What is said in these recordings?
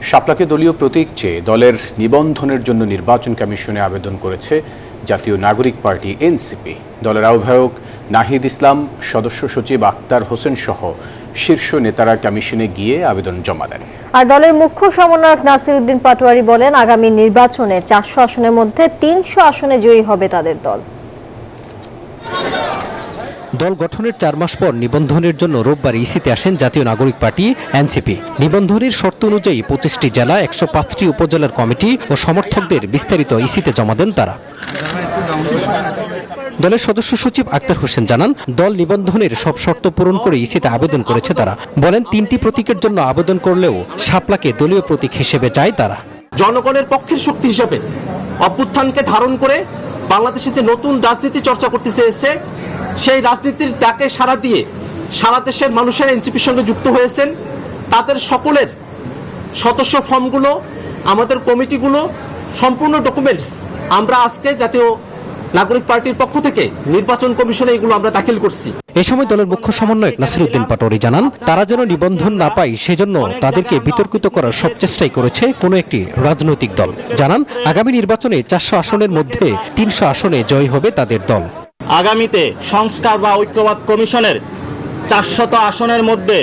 শাপলাকে দলীয় প্রতীক চেয়ে দলের নিবন্ধনের জন্য নির্বাচন কমিশনে আবেদন করেছে জাতীয় নাগরিক পার্টি এনসিপি। দলের আহ্বায়ক নাহিদ ইসলাম, সদস্য সচিব আক্তার হোসেন সহ শীর্ষ নেতারা কমিশনে গিয়ে আবেদন জমা দেন। আর দলের মুখ্য সমন্বয়ক নাসির উদ্দিন পাটোয়ারি বলেন, আগামী নির্বাচনে 400 আসনের মধ্যে 300 আসনে জয়ী হবে তাদের দল। দল গঠনের 4 মাস পর নিবন্ধনের জন্য রোববার ইসিতে আসেন জাতীয় নাগরিক পার্টি এনসিপি। নিবন্ধনের শর্ত অনুযায়ী 25টি জেলা, 105টি উপজেলার কমিটি ও সমর্থকদের বিস্তারিত ইসিতে জমা দেন তারা। দলের সদস্য সচিব আক্তার হোসেন জানান, দল নিবন্ধনের সব শর্ত পূরণ করে ইসিতে আবেদন করেছে তারা। বলেন, 3টি প্রতীকের জন্য আবেদন করলেও শাপলাকে দলীয় প্রতীক হিসেবে চায় তারা। জনগণের পক্ষের শক্তি হিসেবে অভ্যুত্থানকে ধারণ করে বাংলাদেশে যে নতুন রাজনীতি চর্চা করতে চেয়েছে, সেই রাজনীতির ডাকে সাড়া দিয়ে সারা দেশের মানুষের এনসিপির সঙ্গে যুক্ত হয়েছেন। তাদের সকলের সদস্য ফর্মগুলো, আমাদের কমিটিগুলো, সম্পূর্ণ ডকুমেন্টস আমরা আজকে জাতীয় নাগরিক পার্টির পক্ষ থেকে নির্বাচন কমিশনে এগুলো আমরা দাখিল করছি। এ সময় দলের মুখ্য সমন্বয়ক নাসির উদ্দিন পাটোয়ারি জানান, তারা যেন নিবন্ধন না পায় সেজন্য তাদেরকে বিতর্কিত করার সব চেষ্টাই করেছে কোনো একটি রাজনৈতিক দল। জানান, আগামী নির্বাচনে 400 আসনের মধ্যে 300 আসনে জয় হবে তাদের দল। আগামীতে সংস্কার বা ঐক্যবাদ কমিশনের 400 আসনের মধ্যে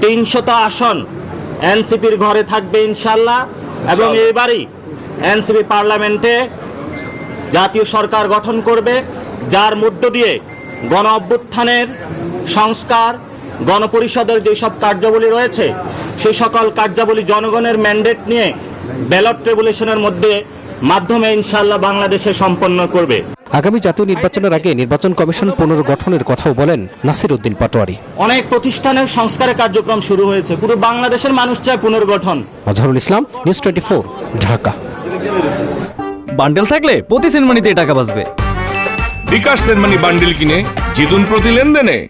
300 আসন এনসিপির ঘরে থাকবে ইনশাল্লাহ। এবং এবারই এনসিপি পার্লামেন্টে জাতীয় সরকার গঠন করবে, যার মধ্য দিয়ে গণ অভ্যুত্থানের সংস্কার, গণপরিষদের যেসব কার্যাবলী রয়েছে সেই সকল কার্যাবলী জনগণের ম্যান্ডেট নিয়ে ব্যালট রেগুলেশনের মাধ্যমে ইনশাল্লাহ বাংলাদেশে সম্পন্ন করবে। আগামী জাতীয় নির্বাচনের আগে নির্বাচন কমিশন পুনর্গঠনের কথাও বলেন নাসির উদ্দিন পাটোয়ারি। অনেক প্রতিষ্ঠানের সংস্কারের কার্যক্রম শুরু হয়েছে, পুরো বাংলাদেশের মানুষ চায় পুনর্গঠন। মাজহারুল ইসলাম, নিউজ 24, ঢাকা। বান্ডেল থাকলে প্রতি সেনমানিতে টাকা বাঁচবে। বিকাশ সেনমানি বান্ডেল কিনে জিতুন প্রতি লেনদেনে।